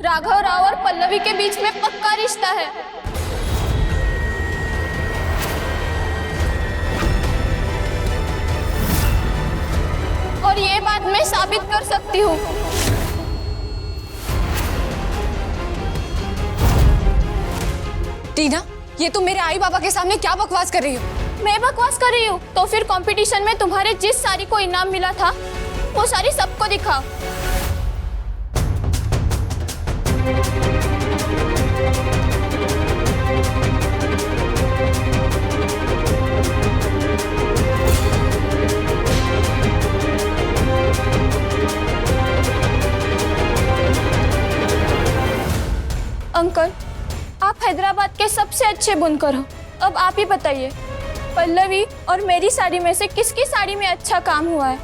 राघव राव और पल्लवी के बीच में पक्का रिश्ता है। और ये बात मैं साबित कर सकती हूँ। टीना, ये तुम मेरे आई बाबा के सामने क्या बकवास कर रही हो? मैं बकवास कर रही हूँ? तो फिर कंपटीशन में तुम्हारे जिस साड़ी को इनाम मिला था वो साड़ी सबको दिखाओ। अंकल, आप हैदराबाद के सबसे अच्छे बुनकर हो। अब आप ही बताइए, पल्लवी और मेरी साड़ी में से किसकी साड़ी में अच्छा काम हुआ है?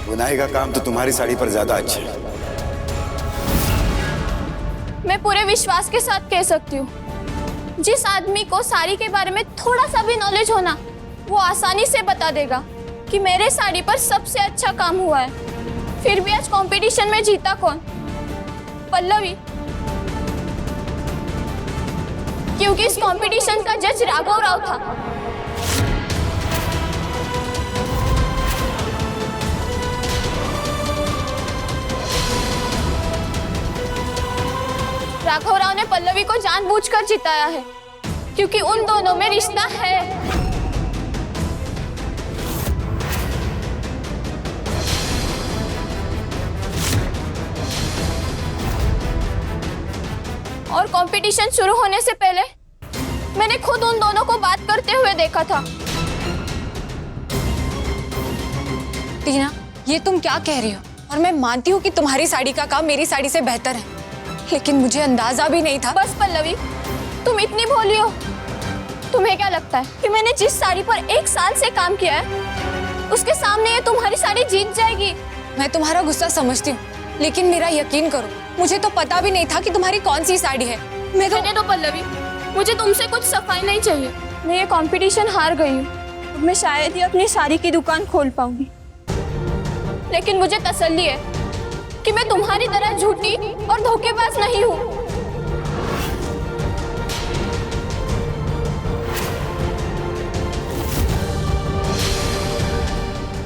बुनाई का काम तो तुम्हारी साड़ी पर ज्यादा अच्छा है। मैं पूरे विश्वास के साथ कह सकती हूँ, जिस आदमी को साड़ी के बारे में थोड़ा सा भी नॉलेज होना, वो आसानी से बता देगा कि मेरे साड़ी पर सबसे अच्छा काम हुआ है। फिर भी आज कंपटीशन में जीता कौन? पल्लवी। क्योंकि इस कंपटीशन का जज राघव राव था। राघव राव ने पल्लवी को जानबूझकर जिताया है, क्योंकि उन दोनों में रिश्ता है। और कंपटीशन शुरू होने से पहले मैंने खुद उन दोनों को बात करते हुए देखा था। टीना, ये तुम क्या कह रही हो? और मैं मानती हूँ कि तुम्हारी साड़ी का काम मेरी साड़ी से बेहतर है, लेकिन मुझे अंदाजा भी नहीं था। बस पल्लवी, तुम इतनी भोली हो। तुम्हें क्या लगता है कि मैंने जिस साड़ी पर 1 साल से काम किया है, उसके सामने ये तुम्हारी साड़ी जीत जाएगी? मैं तुम्हारा गुस्सा समझती हूँ, लेकिन मेरा यकीन करो, मुझे तो पता भी नहीं था कि तुम्हारी कौन सी साड़ी है। रहने दो पल्लवी, मुझे तुमसे कुछ सफाई नहीं चाहिए। मैं ये कंपटीशन हार गई हूँ। अब मैं शायद ही अपनी साड़ी की दुकान खोल पाऊंगी, लेकिन मुझे तसल्ली है कि मैं तुम्हारी तरह झूठी और धोखेबाज नहीं हूँ।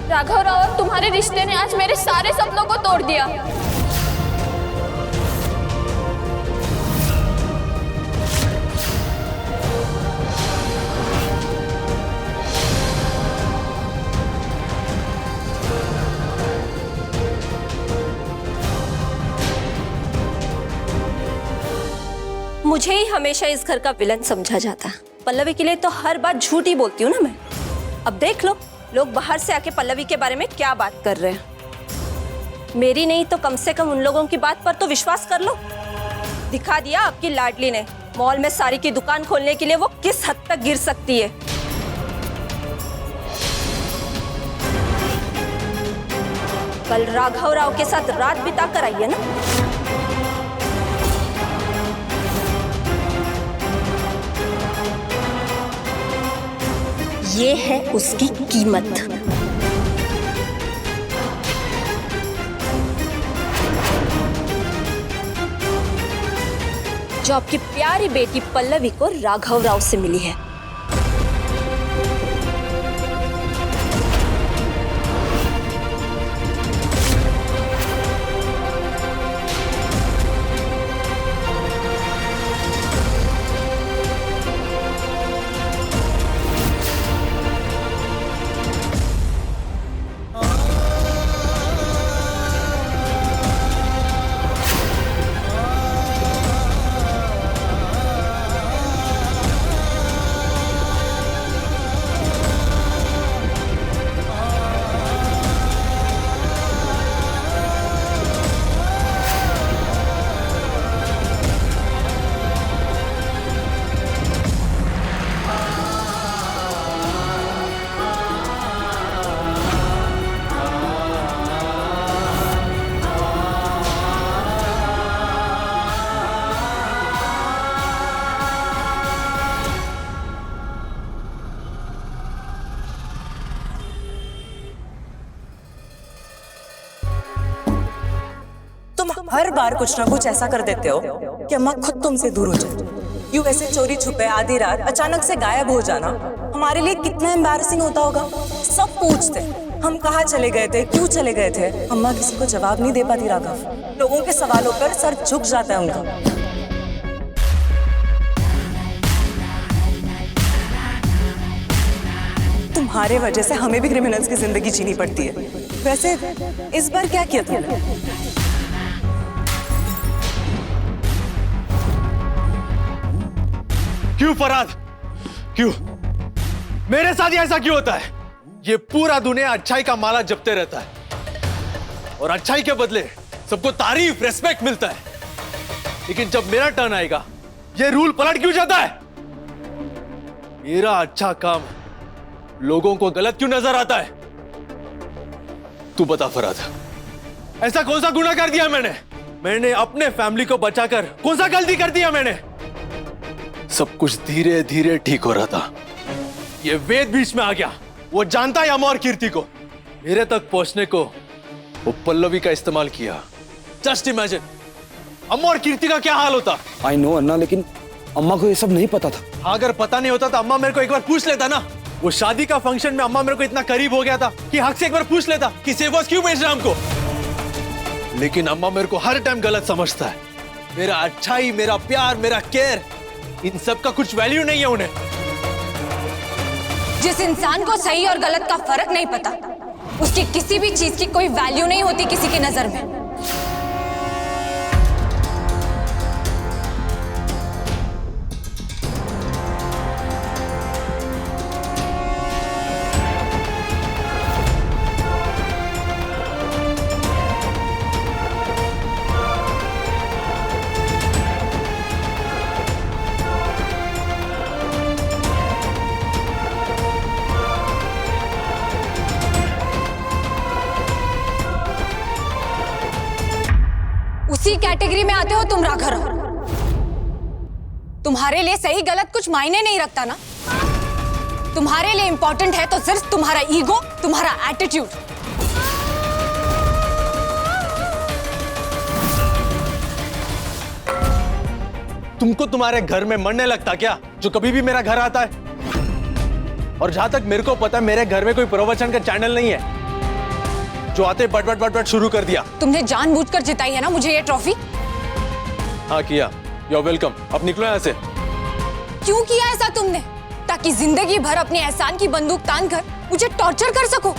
राघव राव और तुम्हारे रिश्ते ने आज मेरे सारे सपनों को तोड़ दिया। मुझे ही हमेशा इस घर का विलन समझा जाता है। पल्लवी के लिए तो हर बात झूठी बोलती हूँ ना मैं। अब देख लो, लोग बाहर से आके पल्लवी के बारे में क्या बात कर रहे हैं। मेरी नहीं तो कम से कम उन लोगों की बात पर तो विश्वास कर लो। दिखा दिया आपकी लाडली ने मॉल में साड़ी की दुकान खोलने के लिए वो किस हद तक गिर सकती है। कल राघव राव के साथ रात बिता कर आई है ना। ये है उसकी कीमत। जो आपकी प्यारी बेटी पल्लवी को राघव राव से मिली है। हर बार कुछ ना कुछ ऐसा कर देते हो कि अम्मा खुद तुमसे दूर हो जाए। यूं ऐसे चोरी छुपे आधी रात अचानक से गायब हो जाना हमारे लिए कितना एम्बैरेसिंग होता होगा। सब पूछते हम कहाँ चले गए थे, क्यों चले गए थे। अम्मा किसी को जवाब नहीं दे पाती राघव। लोगों के सवालों पर सर झुक जाता है उनका। तुम्हारे वजह से हमें भी क्रिमिनल्स की जिंदगी जीनी पड़ती है। वैसे इस बार क्या किया तुमने? क्यों फराद, क्यों मेरे साथ ही ऐसा क्यों होता है? ये पूरा दुनिया अच्छाई का माला जपते रहता है और अच्छाई के बदले सबको तारीफ रेस्पेक्ट मिलता है, लेकिन जब मेरा टर्न आएगा ये रूल पलट क्यों जाता है? मेरा अच्छा काम लोगों को गलत क्यों नजर आता है? तू बता फराद, ऐसा कौन सा गुनाह कर दिया मैंने अपने फैमिली को बचाकर कौन सा गलती कर दिया मैंने? सब कुछ धीरे धीरे ठीक हो रहा था, ये वेद बीच में आ गया। वो जानता है अम्मा और कीर्ति को, मेरे तक पहुंचने को वो पल्लवी का इस्तेमाल किया। जस्ट इमेजिन अम्मा और कीर्ति का क्या हाल होता। आई नो अन्ना, लेकिन अम्मा को ये सब नहीं पता था। अगर पता नहीं होता तो अम्मा मेरे को एक बार पूछ लेता ना। वो शादी का फंक्शन में अम्मा मेरे को इतना करीब हो गया था कि हक से एक बार पूछ लेता कि सेवास क्यों भेज रहा है हमको। लेकिन अम्मा मेरे को हर टाइम गलत समझता है। मेरा अच्छाई, मेरा प्यार, मेरा केयर, इन सब का कुछ वैल्यू नहीं है उन्हें। जिस इंसान को सही और गलत का फर्क नहीं पता, उसकी किसी भी चीज की कोई वैल्यू नहीं होती किसी की नजर में। उसी कैटेगरी में आते हो तुम राघव। तुम्हारे लिए सही गलत कुछ मायने नहीं रखता ना। तुम्हारे लिए इंपॉर्टेंट है तो सिर्फ तुम्हारा ईगो, तुम्हारा एटीट्यूड। तुमको तुम्हारे घर में मरने लगता क्या जो कभी भी मेरा घर आता है? और जहां तक मेरे को पता है मेरे घर में कोई प्रवचन का चैनल नहीं है जो आते बट बट बट बट शुरू कर दिया। तुमने जानबूझकर जिताई है ना मुझे ये ट्रॉफी। हाँ किया, यू आर वेलकम। अब निकलो यहाँ से। क्यों किया ऐसा तुमने? ताकि जिंदगी भर अपने एहसान की बंदूक तान कर मुझे टॉर्चर कर सको।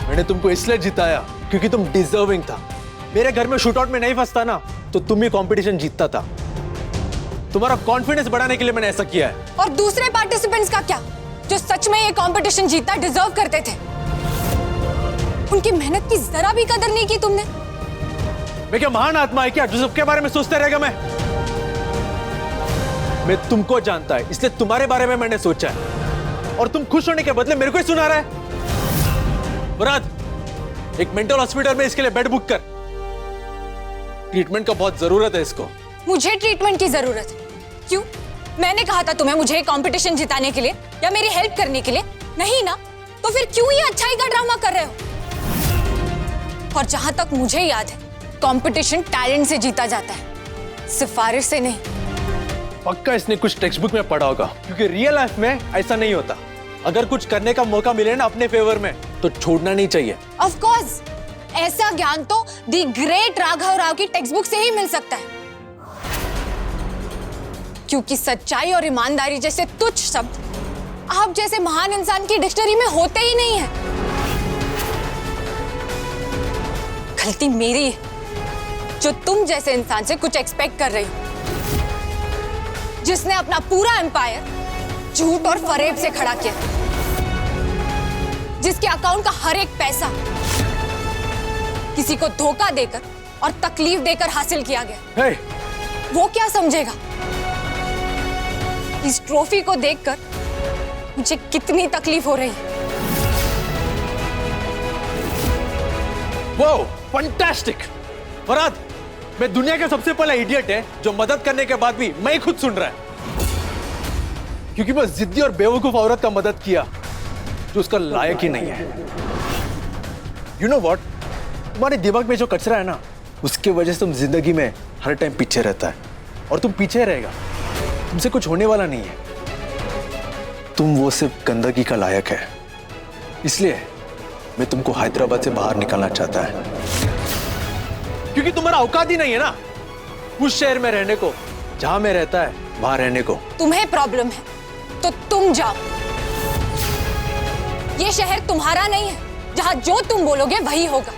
मैंने तुमको इसलिए जिताया क्योंकि तुम डिजर्विंग था। मेरे घर में शूटआउट में नहीं फंसता ना तो तुम ही कंपटीशन जीतता था। तुम्हारा कॉन्फिडेंस बढ़ाने के लिए मैंने ऐसा किया है। और दूसरे पार्टिसिपेंट्स का क्या, जो सच में ये कंपटीशन जीतना डिजर्व करते थे? उनकी मेहनत की जरा भी कदर नहीं की तुमने। मैं क्या महान आत्मा है क्या जो सबके बारे में सोचते रहेगा? मैं तुमको जानता है इसलिए तुम्हारे बारे में मैंने सोचा है, और तुम खुश होने के बदले मेरे को ही सुना रहा है। मुराद, एक मेंटल हॉस्पिटल में इसके लिए बेड बुक कर। ट्रीटमेंट का बहुत जरूरत है इसको। मुझे ट्रीटमेंट की जरूरत है? क्यों? मैंने कहा था तुम्हें मुझे कंपटीशन जिताने के लिए या मेरी हेल्प करने के लिए? नहीं ना, तो फिर क्यों ये अच्छाई का ड्रामा कर रहे हो? और जहां तक मुझे याद है कंपटीशन टैलेंट से जीता जाता है, सिफारिश से नहीं। पक्का इसने कुछ टेक्स्ट बुक में पढ़ा होगा, क्योंकि रियल लाइफ में ऐसा नहीं होता। अगर कुछ करने का मौका मिले ना अपने फेवर में तो छोड़ना नहीं चाहिए। ऑफ कोर्स, ऐसा ज्ञान तो दी ग्रेट राघव राव की टेक्स्ट बुक से ही मिल सकता है, क्योंकि सच्चाई और ईमानदारी जैसे तुच्छ शब्द आप जैसे महान इंसान की डिक्शनरी में होते ही नहीं है। गलती मेरी है जो तुम जैसे इंसान से कुछ एक्सपेक्ट कर रही हो, जिसने अपना पूरा एम्पायर झूठ और फरेब से खड़ा किया, जिसके अकाउंट का हर एक पैसा किसी को धोखा देकर और तकलीफ देकर हासिल किया गया। hey! वो क्या समझेगा? इस ट्रॉफी को देखकर मुझे कितनी तकलीफ हो रही है। Wow, fantastic! फराद, मैं दुनिया का सबसे पहला इडियट है जो मदद करने के बाद भी मैं ही खुद सुन रहा है, क्योंकि मैं जिद्दी और बेवकूफ औरत का मदद किया जो उसका लायक ही नहीं है। You know what? तुम्हारे दिमाग में जो कचरा है ना उसके वजह से तुम जिंदगी में हर टाइम पीछे रहता है और तुम पीछे रहेगा। तुमसे कुछ होने वाला नहीं है। तुम वो सिर्फ गंदगी का लायक है, इसलिए मैं तुमको हैदराबाद से बाहर निकालना चाहता है, क्योंकि तुम्हारा औकात ही नहीं है ना उस शहर में रहने को जहां में रहता है, वहां रहने को। तुम्हें प्रॉब्लम है तो तुम जाओ। ये शहर तुम्हारा नहीं है, जहां जो तुम बोलोगे वही होगा।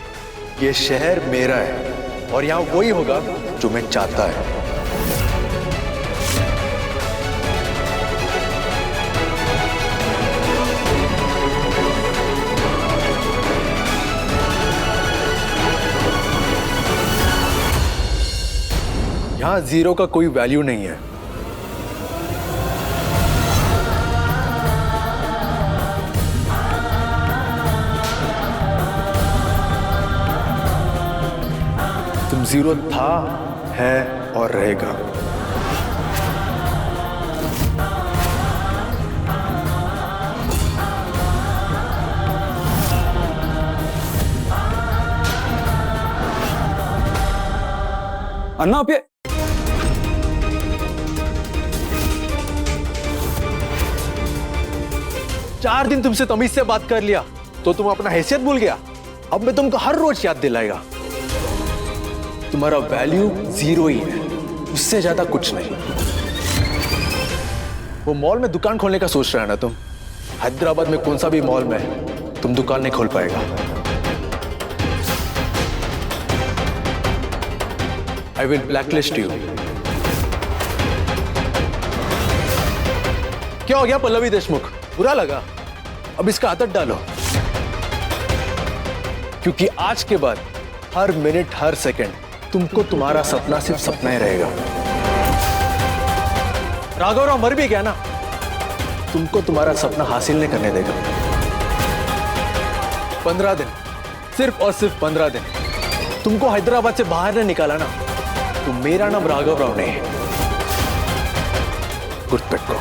ये शहर मेरा है और यहाँ वही होगा जो मैं चाहता है। यहाँ जीरो का कोई वैल्यू नहीं है। तुम जीरो था, है और रहेगा। अन्ना आप ये 4 दिन तुमसे तमीज से बात कर लिया तो तुम अपना हैसियत भूल गया। अब मैं तुमको हर रोज याद दिलाएगा। तुम्हारा वैल्यू जीरो ही है, उससे ज्यादा कुछ नहीं। वो मॉल में दुकान खोलने का सोच रहा है ना तुम? हैदराबाद में कौन सा भी मॉल में तुम दुकान नहीं खोल पाएगा। I will blacklist you. क्या हो गया पल्लवी देशमुख, बुरा लगा? अब इसका आदत डालो, क्योंकि आज के बाद हर मिनट हर सेकंड तुमको तुम्हारा सपना सिर्फ सपना ही रहेगा। राघवराव मर भी गया ना, तुमको तुम्हारा सपना हासिल नहीं करने देगा। 15 दिन, सिर्फ और सिर्फ 15 दिन तुमको हैदराबाद से बाहर नहीं निकाला ना, तो मेरा नाम राघवराव नहीं है। गुर्तपेट्को।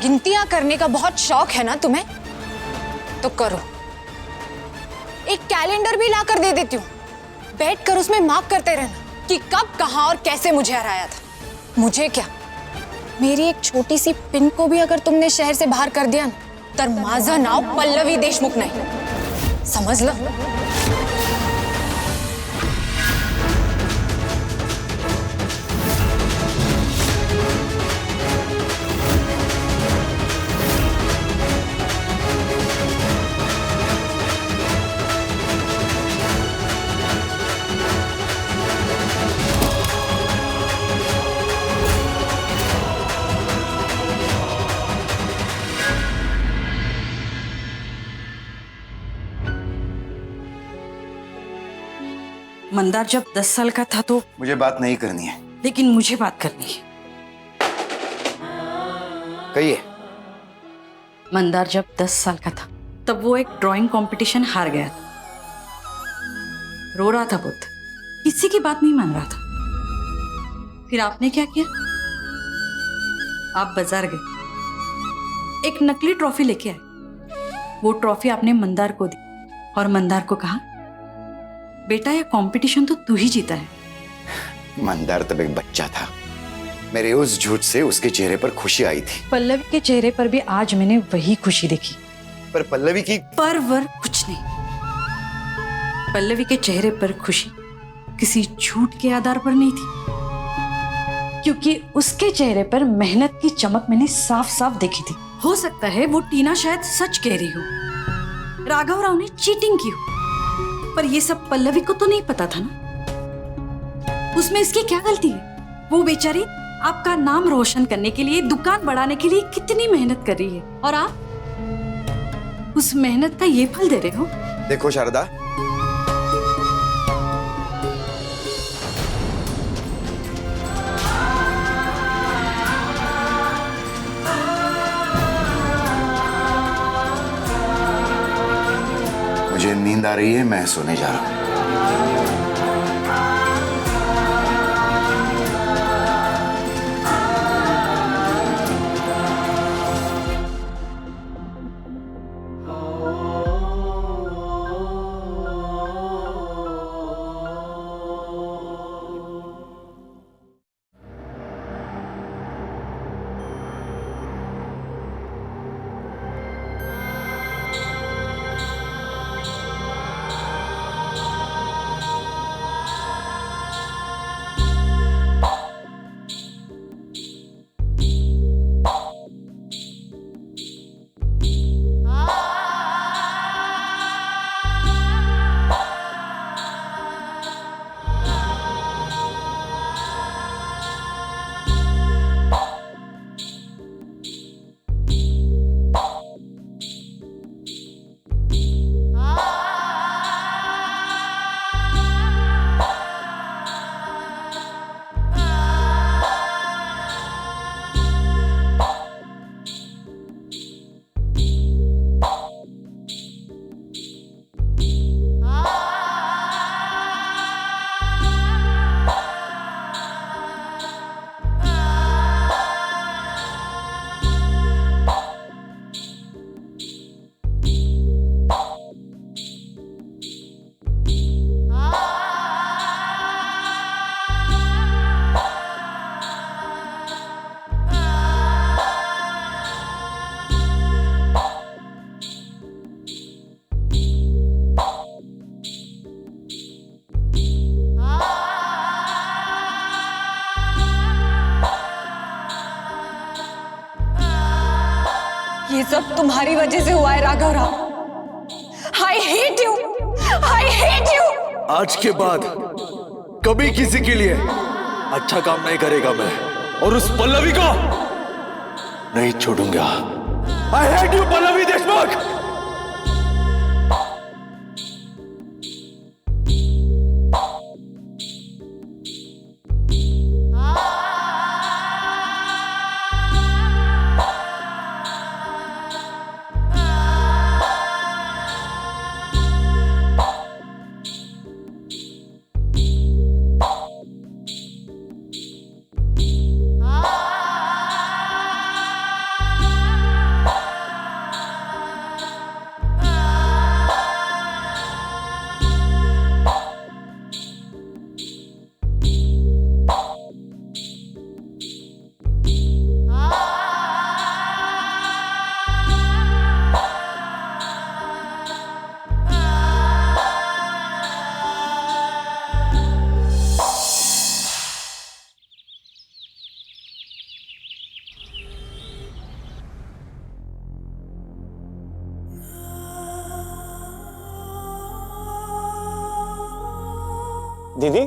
गिनतियां करने का बहुत शौक है ना तुम्हें, तो करो। एक कैलेंडर भी लाकर दे देती हूँ, बैठकर उसमें मार्क करते रहना कि कब, कहां और कैसे मुझे हराया था। मुझे क्या, मेरी एक छोटी सी पिन को भी अगर तुमने शहर से बाहर कर दिया ना, तर माझं नाव पल्लवी देशमुख नहीं, समझ लो। मंदार जब 10 साल का था तो, मुझे बात नहीं करनी है। लेकिन मुझे बात करनी है। कहिए। मंदार जब 10 साल का था तब वो एक ड्राइंग कंपटीशन हार गया था। रो रहा था बहुत, किसी की बात नहीं मान रहा था। फिर आपने क्या किया? आप बाजार गए, एक नकली ट्रॉफी लेके आए। वो ट्रॉफी आपने मंदार को दी और मंदार को कहा, बेटा ये कंपटीशन तो तू ही जीता है। मंदार तब एक बच्चा था, मेरे उस झूठ से उसके चेहरे पर खुशी आई थी। पल्लवी के चेहरे पर भी आज मैंने वही खुशी देखी। पर पल्लवी की पर कुछ नहीं। पल्लवी के चेहरे पर खुशी किसी झूठ के आधार पर नहीं थी, क्योंकि उसके चेहरे पर मेहनत की चमक मैंने साफ साफ देखी थी। हो सकता है वो टीना शायद सच कह रही हो, राघवराव ने चीटिंग की हो, पर ये सब पल्लवी को तो नहीं पता था ना। उसमें इसकी क्या गलती है? वो बेचारी आपका नाम रोशन करने के लिए, दुकान बढ़ाने के लिए कितनी मेहनत कर रही है, और आप उस मेहनत का ये फल दे रहे हो। देखो शारदा, मुझे नींद आ रही है, मैं सोने जा रहा हूं। ये सब तुम्हारी वजह से हुआ है Raghav Rao. I hate you, I hate you. आज के बाद कभी किसी के लिए अच्छा काम नहीं करेगा मैं, और उस पल्लवी को नहीं छोड़ूंगा। I hate you Pallavi Deshmukh. दीदी,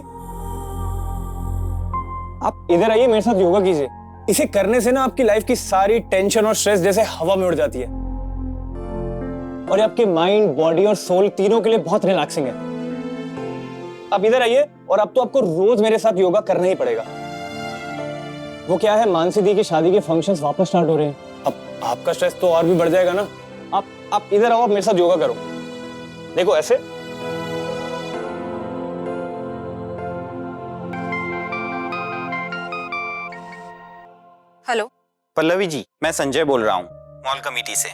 आप इधर आइए, मेरे साथ योगा कीजिए। इसे करने से ना आपकी लाइफ की सारी टेंशन और स्ट्रेस जैसे हवा में उड़ जाती है, और ये आपके माइंड, बॉडी और सोल तीनों के लिए बहुत रिलैक्सिंग है। आप इधर आइए, और अब तो आपको रोज मेरे साथ योगा करना ही पड़ेगा। वो क्या है, मानसी दी की शादी के फंक्शंस वापस स्टार्ट हो रहे हैं। अब आपका स्ट्रेस तो और भी बढ़ जाएगा ना। आप इधर आओ, आप मेरे साथ योगा करो। देखो ऐसे। हेलो पल्लवी जी, मैं संजय बोल रहा हूँ मॉल कमेटी से।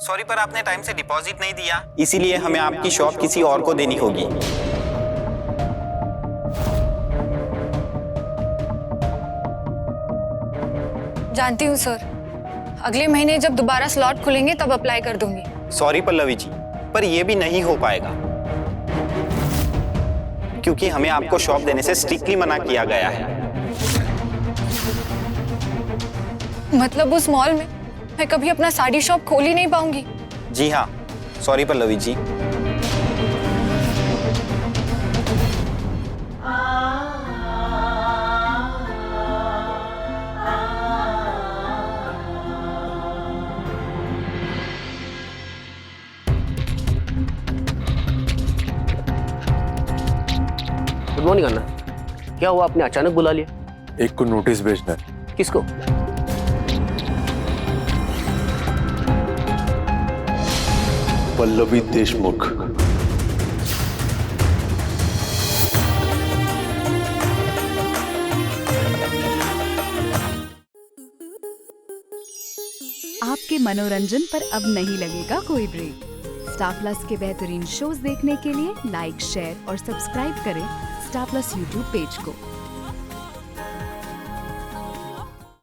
सॉरी पर आपने टाइम से डिपॉजिट नहीं दिया, इसीलिए हमें आपकी शॉप किसी और को देनी होगी। जानती हूँ सर, अगले महीने जब दोबारा स्लॉट खुलेंगे तब अप्लाई कर दूंगी। सॉरी पल्लवी जी, पर यह भी नहीं हो पाएगा, क्योंकि हमें आपको शॉप देने से स्ट्रिक्टली मना किया गया है। मतलब उस मॉल में मैं कभी अपना साड़ी शॉप खोल ही नहीं पाऊंगी? जी हाँ, sorry Pallavi ji. Good morning अन्ना, क्या हुआ, आपने अचानक बुला लिया? एक को नोटिस भेजना है। किसको? पल्लवी देशमुख। आपके मनोरंजन पर अब नहीं लगेगा कोई ब्रेक। स्टार प्लस के बेहतरीन शोज देखने के लिए लाइक, शेयर और सब्सक्राइब करें स्टार प्लस यूट्यूब पेज को।